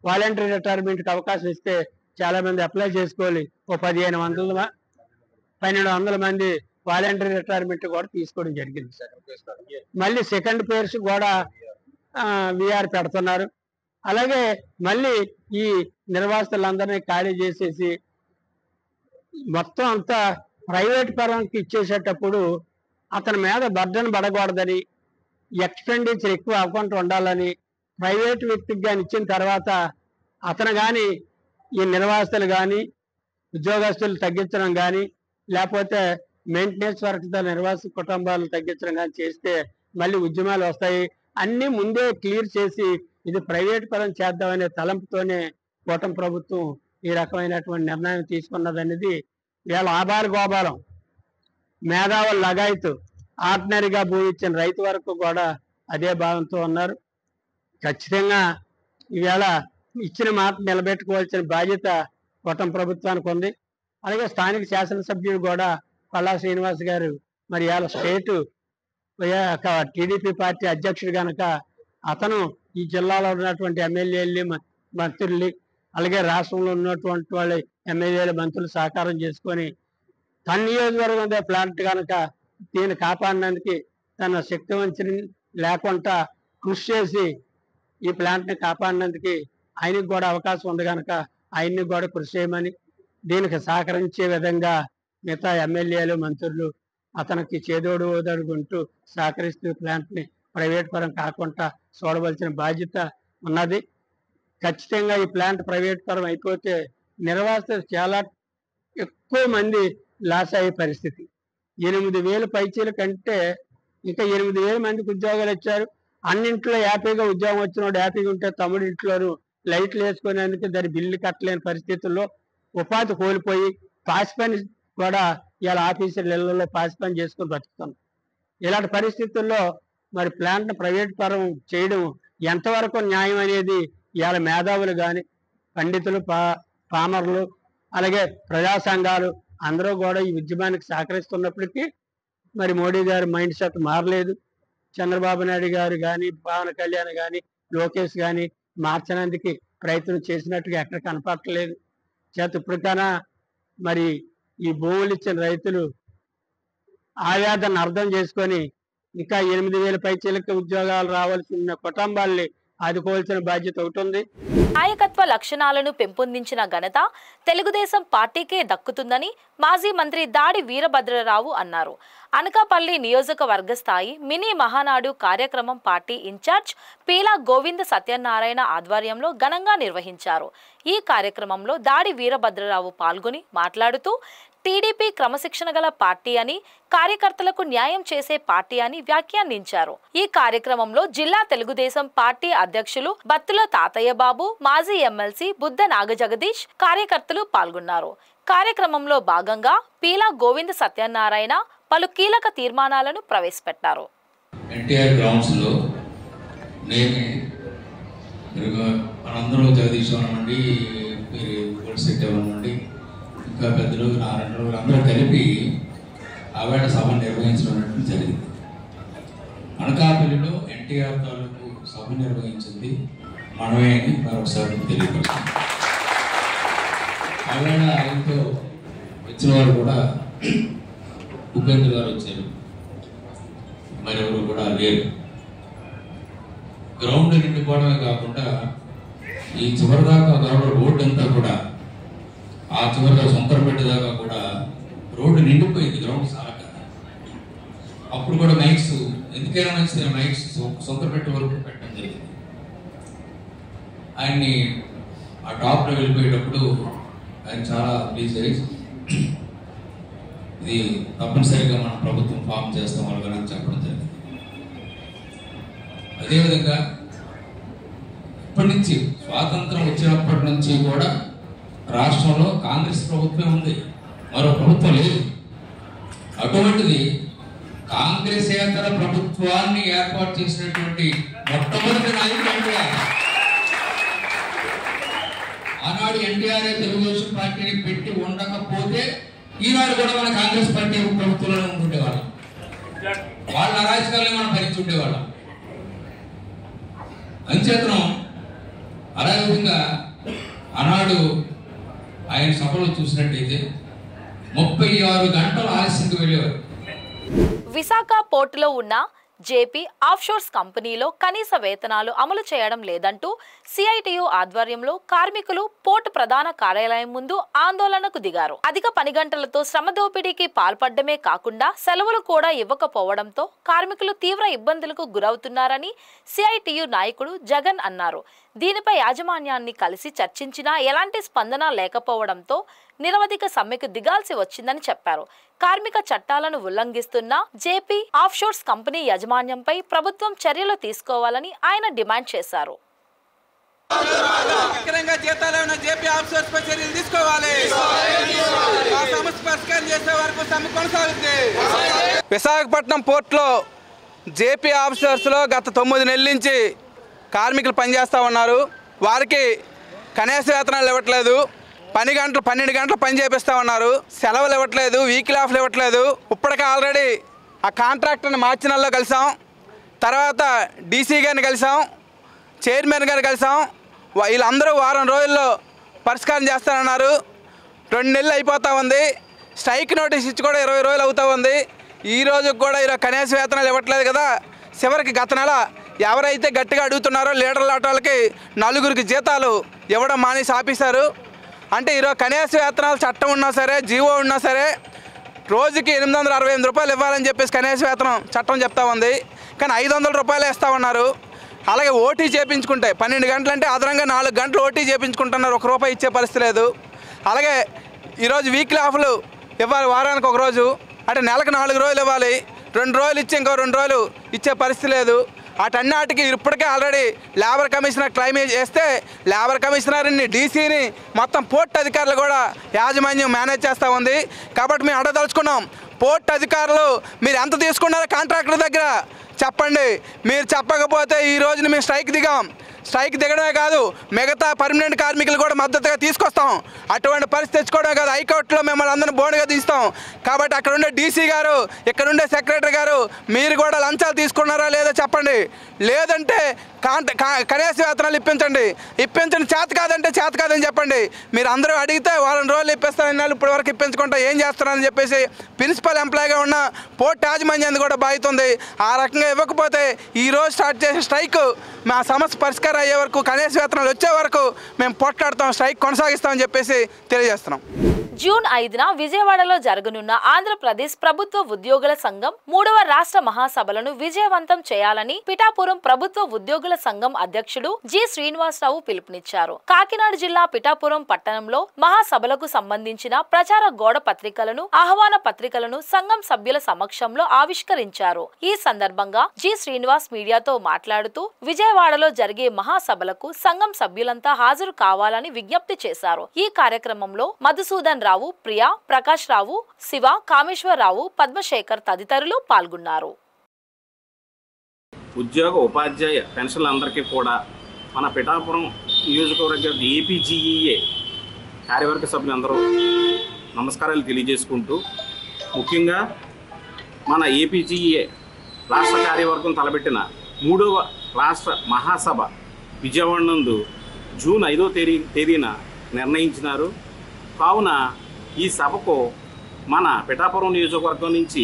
వాలంటరీ రిటైర్మెంట్కి అవకాశం ఇస్తే చాలా మంది అప్లై చేసుకోవాలి. 1,500 మంది వాలంటరీ రిటైర్మెంట్ కూడా తీసుకోవడం జరిగింది సార్. మళ్ళీ సెకండ్ పేర్స్ కూడా విఆర్ పెడుతున్నారు. అలాగే మళ్ళీ ఈ నిర్వాసితులందరినీ ఖాళీ చేసేసి మొత్తం అంతా ప్రైవేట్ పరంకి ఇచ్చేసేటప్పుడు అతని మీద బర్డన్ పడకూడదని, ఎక్స్పెండిచర్ ఎక్కువ అకౌంట్ ఉండాలని ప్రైవేట్ వ్యక్తికి కానీ ఇచ్చిన తర్వాత అతను కానీ ఈ నిర్వాసితులు కానీ ఉద్యోగస్తులు తగ్గించడం కానీ లేకపోతే మెయింటెనెన్స్ వర్క్తో నిర్వాసిత కుటుంబాలు తగ్గించడం కానీ చేస్తే మళ్ళీ ఉద్యమాలు వస్తాయి. అన్నీ ముందే క్లియర్ చేసి ఇది ప్రైవేట్ పరం చేద్దామనే తలంపుతోనే కూటమి ప్రభుత్వం ఈ రకమైనటువంటి నిర్ణయం తీసుకున్నదనేది వీళ్ళ ఆభార గోపాలం. మేధావులు లగాయతు ఆర్డినరీగా భూమి ఇచ్చిన రైతు వరకు కూడా అదే భావంతో ఉన్నారు. ఖచ్చితంగా ఈవేళ ఇచ్చిన మాట నిలబెట్టుకోవాల్సిన బాధ్యత కూటమి ప్రభుత్వానికి ఉంది. అలాగే స్థానిక శాసనసభ్యులు కూడా పల్లా శ్రీనివాస్ గారు మరి ఇవాళ స్టేటు టీడీపీ పార్టీ అధ్యక్షుడు కనుక అతను ఈ జిల్లాలో ఉన్నటువంటి ఎమ్మెల్యేలు మంత్రులు అలాగే రాష్ట్రంలో ఉన్నటువంటి వాళ్ళ ఎమ్మెల్యేలు మంత్రులు సహకారం చేసుకొని తన నియోజకవర్గం ప్లాంట్ కనుక దీన్ని కాపాడడానికి తన శక్తి వంచన లేకుండా కృషి చేసి ఈ ప్లాంట్ని కాపాడినందుకు ఆయనకు కూడా అవకాశం ఉంది కనుక ఆయన్ని కూడా కృషి చేయమని దీనికి సహకరించే విధంగా మిగతా ఎమ్మెల్యేలు మంత్రులు అతనికి చేదోడు ఓదడుకుంటూ సహకరిస్తూ ప్లాంట్ని ప్రైవేట్ పరం కాకుండా చూడవలసిన బాధ్యత ఉన్నది. ఖచ్చితంగా ఈ ప్లాంట్ ప్రైవేట్ పరం అయిపోతే నిర్వాసితులు చాలా ఎక్కువ మంది లాస్ అయ్యే పరిస్థితి. 8,000 పైచీల కంటే ఇంకా 8,000 మందికి ఉద్యోగాలు ఇచ్చారు. అన్నింట్లో హ్యాపీగా ఉద్యోగం వచ్చినోడు హ్యాపీగా ఉంటే తమ్ముడి ఇంట్లోనూ లైట్లు వేసుకునేందుకు దాని బిల్లు కట్టలేని పరిస్థితుల్లో ఉపాధి కోల్పోయి పాసి పని కూడా ఇలా ఆఫీసర్ల ఇళ్లలో పాసి పని చేసుకొని బతుకుతాం. ఇలాంటి పరిస్థితుల్లో మరి ప్లాంట్ ప్రైవేట్ పరం చేయడం ఎంతవరకు న్యాయం అనేది ఇవాళ మేధావులు కానీ పండితులు పామరులు అలాగే ప్రజా సంఘాలు అందరూ కూడా ఈ ఉద్యమానికి సహకరిస్తున్నప్పటికీ మరి మోడీ గారి మైండ్ సెట్ మారలేదు. చంద్రబాబు నాయుడు గారు కానీ పవన్ కళ్యాణ్ కానీ లోకేష్ కానీ మార్చడానికి ప్రయత్నం చేసినట్టుగా ఎక్కడ కనపడలేదు. చేత ఇప్పటికైనా మరి ఈ భూములు ఇచ్చిన రైతులు ఆవేదన అర్థం చేసుకొని ఇంకా 8,000 పైచీలకి ఉద్యోగాలు రావాల్సిన కుటుంబాల్ని ఆదుకోవాల్సిన బాధ్యత ఒకటి ఉంది. నాయకత్వ లక్షణాలను పెంపొందించిన ఘనత తెలుగుదేశం పార్టీకే దక్కుతుందని మాజీ మంత్రి దాడి వీరభద్రరావు అన్నారు. అనకాపల్లి నియోజకవర్గ స్థాయి మినీ మహానాడు కార్యక్రమం పార్టీ ఇన్ఛార్జ్ పీలా గోవింద సత్యనారాయణ ఆధ్వర్యంలో ఘనంగా నిర్వహించారు. ఈ కార్యక్రమంలో దాడి వీరభద్రరావు పాల్గొని మాట్లాడుతూ టీడీపీ క్రమశిక్షణ గల పార్టీ అని, కార్యకర్తలకు న్యాయం చేసే పార్టీ అని వ్యాఖ్యానించారు. ఈ కార్యక్రమంలో జిల్లా తెలుగుదేశం పార్టీ అధ్యక్షులు బత్తుల తాతయ్య బాబు, మాజీ ఎమ్మెల్సీ బుద్ధ నాగజగదీష్ కార్యకర్తలు పాల్గొన్నారు. కార్యక్రమంలో భాగంగా పీలా గోవింద సత్యనారాయణ పలు కీలక తీర్మానాలను ప్రవేశపెట్టారు. ఎన్టీఆర్ గ్రౌండ్స్ లో మనందరూ జగదీష్ అవ్వనండి, అవ్వనండి, ఇంకా పెద్దలు నారాయణరావు అందరూ కలిపి అవేళ సభ నిర్వహించడం జరిగింది. అనకాపల్లిలో ఎన్టీఆర్ తాలూకు సభ నిర్వహించింది మనమే అని మరొకసారి తెలియపడుతుంది. అవేళ ఆయనతో వచ్చిన వారు కూడా ఉపేంద్ర గారు వచ్చారు, మరెవరు కూడా లేరు. గ్రౌండ్ నిండిపోవడమే కాకుండా ఈ చివరిదాకా గ్రౌండ్ రోడ్డు అంతా కూడా ఆ చివరిగా సొంతరపేట దాకా కూడా రోడ్డు నిండిపోయింది గ్రౌండ్ సాలక. అప్పుడు కూడా మైక్స్ ఎందుకైనా మంచిది మైక్స్ సొంతరపేట వరకు పెట్టడం జరిగింది. ఆయన్ని ఆ టాప్లో వెళ్ళిపోయేటప్పుడు ఆయన చాలా ప్లీజ్ అయ్యి ఇది తప్పనిసరిగా మన ప్రభుత్వం ఫామ్ చేస్తాం వాళ్ళని చెప్పడం జరిగింది. అదేవిధంగా ఇప్పటి నుంచి స్వాతంత్రం వచ్చినప్పటి నుంచి కూడా రాష్ట్రంలో కాంగ్రెస్ ప్రభుత్వం ఉంది, మరో ప్రభుత్వం లేదు. అటువంటిది కాంగ్రెసేతర ప్రభుత్వాన్ని ఏర్పాటు చేసినటువంటి మొట్టమొదటి నాయకుడు ఎన్టీఆర్. ఆనాడు ఎన్టీఆర్ తెలుగుదేశం పార్టీని పెట్టి ఉండకపోతే ఈనాడు కూడా మన కాంగ్రెస్ పార్టీ ప్రభుత్వంలో ఉంటుండేవాళ్ళం. వాళ్ళ అరాచకాలని మనం భరించుండేవాళ్ళం. అంచేతనం అదేవిధంగా ఆనాడు ఆయన సభలో చూసినట్టయితే 36 గంటలు ఆలస్యంగా వెళ్ళేవారు. విశాఖ పోర్టులో ఉన్న జేపీ ఆఫ్షోర్స్ కంపెనీలో కనీస వేతనాలు అమలు చేయడం లేదంటూ సిఐటియు ఆధ్వర్యంలో కార్మికులు పోర్టు ప్రధాన కార్యాలయం ముందు ఆందోళనకు దిగారు. అధిక పని గంటలతో శ్రమ దోపిడీకి పాల్పడమే కాకుండా సెలవులు కూడా ఇవ్వకపోవడంతో కార్మికులు తీవ్ర ఇబ్బందులకు గురవుతున్నారని సిఐటియు నాయకుడు జగన్ అన్నారు. దీనిపై యాజమాన్యాన్ని కలిసి చర్చించినా ఎలాంటి స్పందన లేకపోవడంతో నిరవధిక సమ్మెకు దిగాల్సి వచ్చిందని చెప్పారు. కార్మిక చట్టాలను ఉల్లంఘిస్తున్న జేపీ ఆఫ్షోర్స్ కంపెనీ యాజమాన్యంపై ప్రభుత్వం చర్యలు తీసుకోవాలని ఆయన డిమాండ్ చేశారు. విశాఖపట్నం పోర్టులో జేపీ ఆఫీసర్స్లో గత 9 నెలల నుంచి కార్మికులు పనిచేస్తూ ఉన్నారు. వారికి కనీస వేతనాలు ఇవ్వట్లేదు, 12 గంటలు పని చేపిస్తూ ఉన్నారు, సెలవులు ఇవ్వట్లేదు, వీక్లీ ఆఫ్లు ఇవ్వట్లేదు. ఇప్పటికే ఆల్రెడీ ఆ కాంట్రాక్టర్ని మార్చి నెలలో కలిసాం, తర్వాత డీసీ గారిని కలిసాం, చైర్మన్ గారిని కలిసాం. వీళ్ళందరూ వారం రోజుల్లో పరిష్కారం చేస్తానన్నారు. 2 నెలలు అయిపోతూ ఉంది. స్ట్రైక్ నోటీస్ ఇచ్చి కూడా 20 రోజులు అవుతూ ఉంది. ఈ రోజు కూడా ఈరోజు కనీస వేతనాలు ఇవ్వట్లేదు కదా. చివరికి గత నెల ఎవరైతే గట్టిగా అడుగుతున్నారో లీడర్ల వాళ్ళకి 4 జీతాలు ఇవ్వడం మానేసి ఆపేశారు. అంటే ఈరోజు కనీస వేతనాలు చట్టం ఉన్నా సరే, జీవో ఉన్నా సరే రోజుకి 868 రూపాయలు ఇవ్వాలని చెప్పేసి కనీస వేతనం చట్టం చెప్తా ఉంది. కానీ 500 రూపాయలు ఇస్తా ఉన్నారు. అలాగే ఓటీ చేయించుకుంటే 12 గంటలు అంటే అదనంగా 4 గంటలు ఓటీ చేయించుకుంటున్నారు. 1 రూపాయి ఇచ్చే పరిస్థితి లేదు. అలాగే ఈరోజు వీక్లీ ఆఫ్లు ఇవ్వాలి, వారానికి 1 రోజు, అంటే నెలకు 4 రోజులు ఇవ్వాలి. 2 రోజులు ఇచ్చి ఇంకో 2 రోజులు ఇచ్చే పరిస్థితి లేదు. వాటన్నిటికి ఇప్పటికే ఆల్రెడీ లేబర్ కమిషనర్ క్లెయిమ్ చేస్తే లేబర్ కమిషనర్ని, డీసీని, మొత్తం పోర్ట్ అధికారులు కూడా యాజమాన్యం మేనేజ్ చేస్తూ ఉంది. కాబట్టి మేము అడగదలుచుకున్నాం, పోర్ట్ అధికారులు మీరు ఎంత తీసుకున్నారో కాంట్రాక్టర్ దగ్గర చెప్పండి. మీరు చెప్పకపోతే ఈ రోజున మేము స్ట్రైక్ దిగాం. స్ట్రైక్ దిగడమే కాదు, మిగతా పర్మనెంట్ కార్మికులు కూడా మద్దతుగా తీసుకొస్తాం. అటువంటి పరిస్థితి తెచ్చుకోవడమే కాదు, హైకోర్టులో మిమ్మల్ని అందరినీ బోర్డుగా తీస్తాం. కాబట్టి అక్కడ ఉండే డీసీ గారు, ఇక్కడ ఉండే సెక్రటరీ గారు, మీరు కూడా లంచాలు తీసుకున్నారా లేదో చెప్పండి. లేదంటే కనీస వేతనాలు ఇప్పించండి. చేత కాదంటే చేత కాదని చెప్పండి. మీరు అందరూ అడిగితే వారం రోజులు ఇప్పిస్తారని ఇప్పటి వరకు ఇప్పించుకుంటా ఏం చేస్తారని చెప్పేసి ప్రిన్సిపల్ ఎంప్లాయీగా ఉన్న పోర్ట్ యాజమాన్యాన్ని కూడా బాధితుంది. ఆ రకంగా ఇవ్వకపోతే ఈరోజు స్టార్ట్ చేసే స్ట్రైక్ మా సమస్య పరిష్కారం అయ్యే వరకు, కనీస వేతనాలు వచ్చే వరకు మేము పోట్లాడతాం, స్ట్రైక్ కొనసాగిస్తామని చెప్పేసి తెలియజేస్తున్నాం. జూన్ 5న విజయవాడలో జరగనున్న ఆంధ్రప్రదేశ్ ప్రభుత్వ ఉద్యోగుల సంఘం 3వ రాష్ట్ర మహాసభలను విజయవంతం చేయాలని పిఠాపురం ప్రభుత్వ ఉద్యోగుల సంఘం అధ్యక్షుడు జి శ్రీనివాసరావు పిలుపునిచ్చారు. కాకినాడ జిల్లా పిఠాపురం పట్టణంలో మహాసభలకు సంబంధించిన ప్రచార గోడ పత్రికలను, ఆహ్వాన పత్రికలను సంఘం సభ్యుల సమక్షంలో ఆవిష్కరించారు. ఈ సందర్భంగా జి శ్రీనివాస్ మీడియాతో మాట్లాడుతూ విజయవాడలో జరిగే మహాసభలకు సంఘం సభ్యులంతా హాజరు కావాలని విజ్ఞప్తి చేశారు. ఈ కార్యక్రమంలో మధుసూదన్ రావు, ప్రియా, ప్రకాష్ రావు, శివ, కామేశ్వరరావు, పద్మశేఖర్ తదితరులు పాల్గొన్నారు. ఉద్యోగ ఉపాధ్యాయ పెన్షన్లందరికీ కూడా మన పిఠాపురం నియోజకవర్గ ఏపీజీఈఏ కార్యవర్గ సభ్యులందరూ నమస్కారాలు తెలియజేసుకుంటూ, ముఖ్యంగా మన ఏపీజీఈఏ రాష్ట్ర కార్యవర్గం తలపెట్టిన 3వ రాష్ట్ర మహాసభ విజయవాడ నందు జూన్ 5వ తేదీన నిర్ణయించినారు. కావున ఈ సభకు మన పిఠాపురం నియోజకవర్గం నుంచి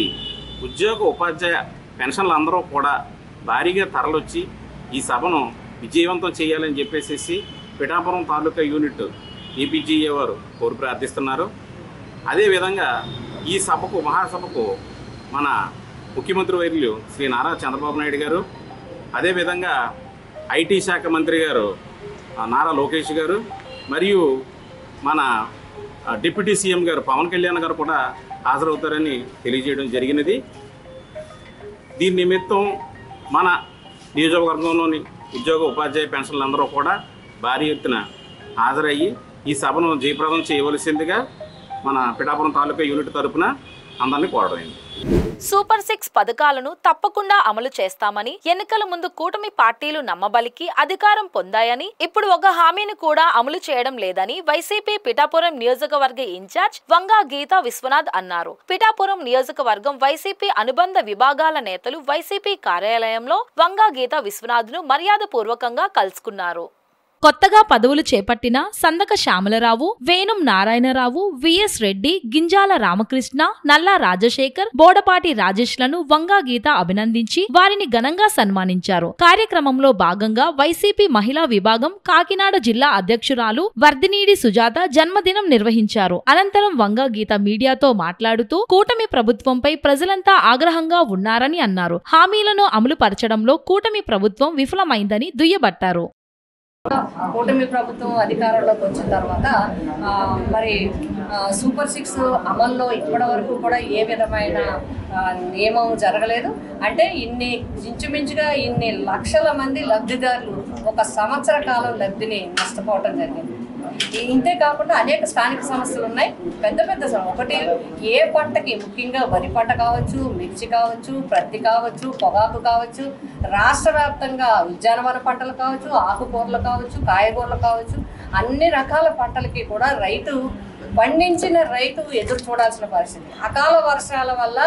ఉద్యోగ ఉపాధ్యాయ పెన్షన్లు అందరూ కూడా భారీగా తరలొచ్చి ఈ సభను విజయవంతం చేయాలని చెప్పేసి పిఠాపురం తాలూకా యూనిట్ ఏపీజీఏ వారు కోరి ప్రార్థిస్తున్నారు. అదేవిధంగా ఈ సభకు, మహాసభకు మన ముఖ్యమంత్రి వర్యులు శ్రీ నారా చంద్రబాబు నాయుడు గారు, అదేవిధంగా ఐటీ శాఖ మంత్రి గారు నారా లోకేష్ గారు, మరియు మన డిప్యూటీ సీఎం గారు పవన్ కళ్యాణ్ గారు కూడా హాజరవుతారని తెలియజేయడం జరిగినది. దీని నిమిత్తం మన నియోజకవర్గంలోని ఉద్యోగ ఉపాధ్యాయ పెన్షన్లందరూ కూడా భారీ ఎత్తున హాజరయ్యి ఈ సభను జయప్రదం చేయవలసిందిగా మన పిఠాపురం తాలూకా యూనిట్ తరపున అందరినీ కోరడమైంది. సూపర్ 6 పథకాలను తప్పకుండా అమలు చేస్తామని ఎన్నికల ముందు కూటమి పార్టీలు నమ్మబలికి అధికారం పొందాయని, ఇప్పుడు ఒక హామీని కూడా అమలు చేయడం లేదని వైసీపీ పిఠాపురం నియోజకవర్గ ఇన్ఛార్జ్ వంగా గీతా విశ్వనాథ్ అన్నారు. పిఠాపురం నియోజకవర్గం వైసీపీ అనుబంధ విభాగాల నేతలు వైసీపీ కార్యాలయంలో వంగా గీతా విశ్వనాథ్ ను మర్యాదపూర్వకంగా కలుసుకున్నారు. కొత్తగా పదవులు చేపట్టిన సందక శ్యామలరావు, వేణుం నారాయణరావు, విఎస్ రెడ్డి, గింజాల రామకృష్ణ, నల్లా రాజశేఖర్, బోడపాటి రాజేష్లను వంగా గీత అభినందించి వారిని ఘనంగా సన్మానించారు. కార్యక్రమంలో భాగంగా వైసీపీ మహిళా విభాగం కాకినాడ జిల్లా అధ్యక్షురాలు వర్ధినీడి సుజాత జన్మదినం నిర్వహించారు. అనంతరం వంగా గీత మీడియాతో మాట్లాడుతూ కూటమి ప్రభుత్వంపై ప్రజలంతా ఆగ్రహంగా ఉన్నారని అన్నారు. హామీలను అమలు పరచడంలో కూటమి ప్రభుత్వం విఫలమైందని దుయ్యబట్టారు. కూటమి ప్రభుత్వం అధికారంలోకి వచ్చిన తర్వాత మరి సూపర్ 6 అమల్లో ఇప్పటి వరకు కూడా ఏ విధమైన నియమం జరగలేదు. అంటే ఇంచుమించుగా ఇన్ని లక్షల మంది లబ్ధిదారులు ఒక సంవత్సర కాలం లబ్ధిని నష్టపోవటం జరిగింది. ఇంతే కాకుండా అనేక స్థానిక సమస్యలు ఉన్నాయి. పెద్ద పెద్ద ఒకటి ఏ పంటకి, ముఖ్యంగా వరి పంట కావచ్చు, మిర్చి కావచ్చు, ప్రత్తి కావచ్చు, పొగాకు కావచ్చు, రాష్ట్ర వ్యాప్తంగా ఉద్యానవన పంటలు కావచ్చు, ఆకుకూరలు కావచ్చు, కాయగూరలు కావచ్చు, అన్ని రకాల పంటలకి కూడా పండించిన రైతు ఎదురు చూడాల్సిన పరిస్థితి. అకాల వర్షాల వల్ల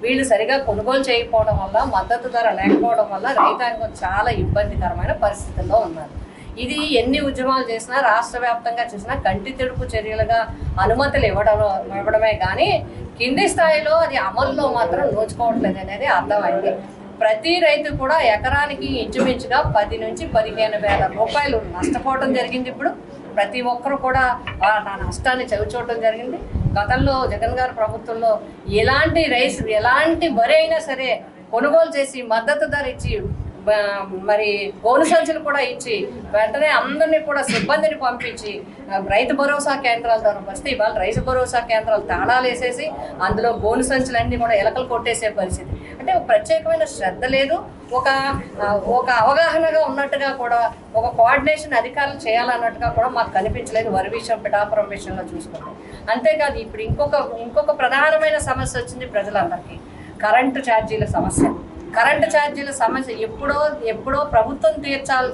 వీళ్ళు సరిగా కొనుగోలు చేయకపోవడం వల్ల, మద్దతు ధర లేకపోవడం వల్ల రైతాంగం చాలా ఇబ్బందికరమైన పరిస్థితుల్లో ఉన్నారు. ఇది ఎన్ని ఉద్యమాలు చేసినా, రాష్ట్ర వ్యాప్తంగా చేసినా కంటి తెడుపు చర్యలుగా అనుమతులు ఇవ్వడమే కానీ కింది స్థాయిలో అది అమల్లో మాత్రం నోచుకోవట్లేదు అనేది అర్థమైంది. ప్రతి రైతు కూడా ఎకరానికి ఇంచుమించుగా 10 నుంచి 15 వేల రూపాయలు నష్టపోవడం జరిగింది. ఇప్పుడు ప్రతి ఒక్కరు కూడా నా నష్టాన్ని చవిచూడటం జరిగింది. గతంలో జగన్ గారి ప్రభుత్వంలో ఎలాంటి వరి అయినా సరే కొనుగోలు చేసి మద్దతు ధర ఇచ్చి మరి గోను సంచులు కూడా ఇచ్చి వెంటనే అందరినీ కూడా సిబ్బందిని పంపించి రైతు భరోసా కేంద్రాల ద్వారా వస్తే ఇవాళ రైతు భరోసా కేంద్రాలు తాళాలు వేసేసి అందులో గోను సంచులన్నీ కూడా ఎలకలు కొట్టేసే పరిస్థితి. అంటే ఒక ప్రత్యేకమైన శ్రద్ధ లేదు, ఒక అవగాహనగా ఉన్నట్టుగా కూడా, ఒక కోఆర్డినేషన్ అధికారులు చేయాలన్నట్టుగా కూడా మాకు కనిపించలేదు వరి విషయం, పిఠాపురం విషయంలో చూసుకుంటే. అంతేకాదు ఇప్పుడు ఇంకొక ప్రధానమైన సమస్య వచ్చింది ప్రజలందరికీ, కరెంటు ఛార్జీల సమస్య. కరెంటు ఛార్జీల సమస్య ఎప్పుడో ప్రభుత్వం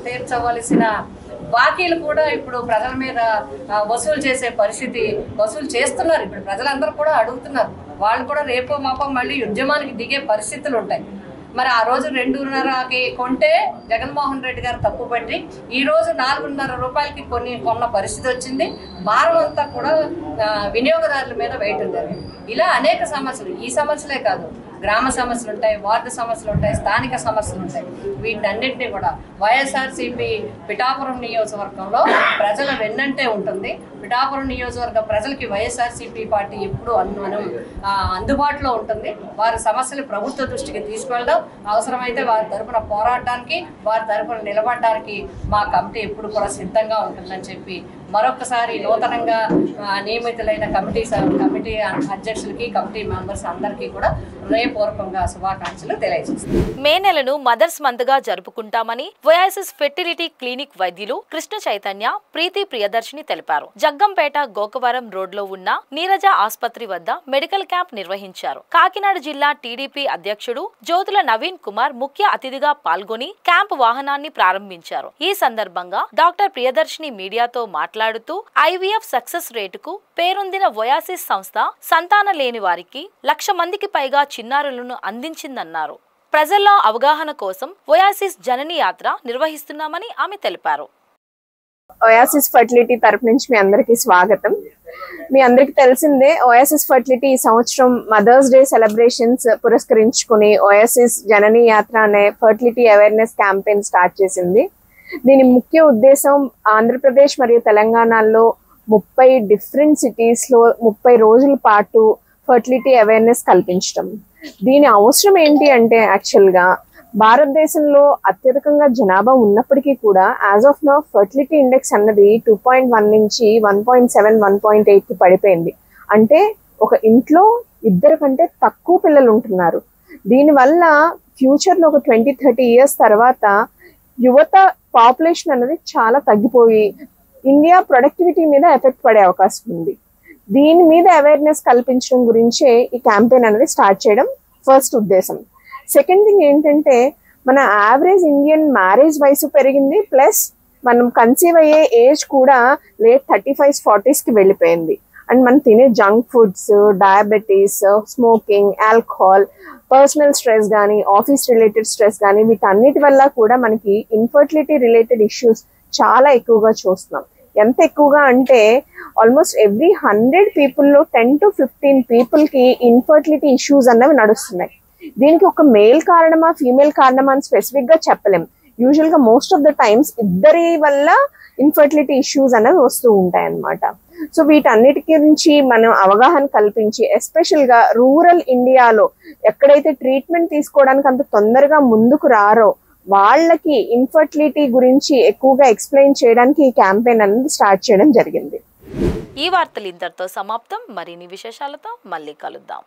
తీర్చవలసిన బాకీలు కూడా ఇప్పుడు ప్రజల మీద వసూలు చేసే పరిస్థితి, వసూలు చేస్తున్నారు. ఇప్పుడు ప్రజలందరూ కూడా అడుగుతున్నారు, వాళ్ళు కూడా రేపో మాపో మళ్ళీ ఉద్యమానికి దిగే పరిస్థితులు ఉంటాయి. మరి ఆ రోజు 2.5కి కొంటే జగన్మోహన్ రెడ్డి గారు తప్పుపట్టి ఈ రోజు 4.5 రూపాయలకి కొన్న పరిస్థితి వచ్చింది. భారం అంతా కూడా వినియోగదారుల మీద వేయటం జరిగింది. ఇలా అనేక సమస్యలు, ఈ సమస్యలే కాదు, గ్రామ సమస్యలు ఉంటాయి, వార్డు సమస్యలు ఉంటాయి, స్థానిక సమస్యలు ఉంటాయి. వీటన్నిటినీ కూడా వైఎస్ఆర్సీపీ పిఠాపురం నియోజకవర్గంలో ప్రజల వెన్నంటే ఉంటుంది. పిఠాపురం నియోజకవర్గ ప్రజలకి వైఎస్ఆర్సీపీ పార్టీ ఎప్పుడు అందుబాటులో ఉంటుంది. వారి సమస్యలు ప్రభుత్వ దృష్టికి తీసుకువెళ్ళడం, అవసరమైతే వారి తరఫున పోరాడడానికి, వారి తరఫున నిలబడడానికి మా కమిటీ ఎప్పుడు కూడా సిద్ధంగా ఉంటుందని చెప్పి మరొకసారి నూతనంగా నియమితులైన కమిటీ అధ్యక్షులకి, కమిటీ మెంబర్స్ అందరికీ కూడా హృదయపూర్వకంగా శుభాకాంక్షలు తెలియజేస్తాను. మే నెలను మదర్స్ మంత్ గా జరుపుకుంటామని ఓయాసిస్ ఫెర్టిలిటీ క్లినిక్ వైద్యులు కృష్ణ చైతన్య, ప్రీతి ప్రియదర్శిని తెలిపారు. జగ్గంపేట గోకవరం రోడ్లో ఉన్న నీరజ ఆసుపత్రి వద్ద మెడికల్ క్యాంప్ నిర్వహించారు. కాకినాడ జిల్లా టీడీపీ అధ్యక్షుడు జ్యోతుల నవీన్ కుమార్ ముఖ్య అతిథిగా పాల్గొని క్యాంపు వాహనాన్ని ప్రారంభించారు. ఈ సందర్భంగా డాక్టర్ ప్రియదర్శిని మీడియాతో మాట్లాడుతూ ఐవీఎఫ్ సక్సెస్ రేటుకు పేరొందిన ఓయాసిస్ సంస్థ సంతానం లేని వారికి 1,00,000 మందికి పైగా చిన్నారులను అందించిందన్నారు. ప్రజల్లో అవగాహన కోసం ఓయాసిస్ జనని యాత్ర నిర్వహిస్తున్నామని ఆమె తెలిపారు. ఓయాసిస్ ఫర్టిలిటీ తరపు నుంచి మీ అందరికీ స్వాగతం. మీ అందరికి తెలిసిందే, ఓయాసిస్ ఫర్టిలిటీ ఈ సంవత్సరం మదర్స్ డే సెలబ్రేషన్స్ పురస్కరించుకుని ఓయాసిస్ జనని యాత్ర అనే ఫర్టిలిటీ అవేర్నెస్ క్యాంపెయిన్ స్టార్ట్ చేసింది. దీని ముఖ్య ఉద్దేశం ఆంధ్రప్రదేశ్ మరియు తెలంగాణలో 30 డిఫరెంట్ సిటీస్ లో 30 రోజుల పాటు ఫర్టిలిటీ అవేర్నెస్ కల్పించడం. దీని అవసరం ఏంటి అంటే, యాక్చువల్ గా భారతదేశంలో అత్యధికంగా జనాభా ఉన్నప్పటికీ కూడా as of now fertility index అన్నది 2.1 నుంచి 1.7, 1.8 కి పడిపోయింది. అంటే ఒక ఇంట్లో 2 కంటే తక్కువ పిల్లలు ఉంటున్నారు. దీనివల్ల ఫ్యూచర్ లో ఒక 20-30 ఇయర్స్ తర్వాత యువత పాపులేషన్ అనేది చాలా తగ్గిపోయి ఇండియా ప్రొడక్టివిటీ మీద ఎఫెక్ట్ పడే అవకాశం ఉంది. దీని మీద అవేర్నెస్ కల్పించడం గురించే ఈ క్యాంపెయిన్ అనేది స్టార్ట్ చేయడం ఫస్ట్ ఉద్దేశం. సెకండ్ థింగ్ ఏంటంటే, మన యావరేజ్ ఇండియన్ మ్యారేజ్ వయసు పెరిగింది, ప్లస్ మనం కన్సీవ్ అయ్యే ఏజ్ కూడా లేట్ 35s, 40s కి వెళ్ళిపోయింది. అండ్ మనం తినే junk foods, diabetes, smoking, alcohol, personal stress కానీ, ఆఫీస్ రిలేటెడ్ స్ట్రెస్ కానీ, వీటన్నిటి వల్ల కూడా మనకి ఇన్ఫర్టిలిటీ రిలేటెడ్ ఇష్యూస్ చాలా ఎక్కువగా చూస్తున్నాం. ఎంత ఎక్కువగా అంటే ఆల్మోస్ట్ ఎవ్రీ 100 పీపుల్లో 10 to 15 పీపుల్కి ఇన్ఫర్టిలిటీ ఇష్యూస్ అన్నవి నడుస్తున్నాయి. దీనికి ఒక మేల్ కారణమా, ఫీమేల్ కారణమా అని స్పెసిఫిక్ గా చెప్పలేం. యూజువల్ గా మోస్ట్ ఆఫ్ ద టైమ్స్ ఇద్దరి వల్ల ఇన్ఫర్టిలిటీ ఇష్యూస్ అనేవి వస్తూ ఉంటాయి అన్నమాట. సో వీటన్నిటి గురించి మనం అవగాహన కల్పించి, ఎస్పెషల్ గా రూరల్ ఇండియాలో ఎక్కడైతే ట్రీట్మెంట్ తీసుకోవడానికి అంత తొందరగా ముందుకు రారో వాళ్ళకి ఇన్ఫర్టిలిటీ గురించి ఎక్కువగా ఎక్స్ప్లెయిన్ చేయడానికి ఈ క్యాంపెయిన్ అనేది స్టార్ట్ చేయడం జరిగింది. ఈ వార్తలు ఇంతటితో సమాప్తం. మరిన్ని విశేషాలతో మళ్ళీ కలుద్దాం.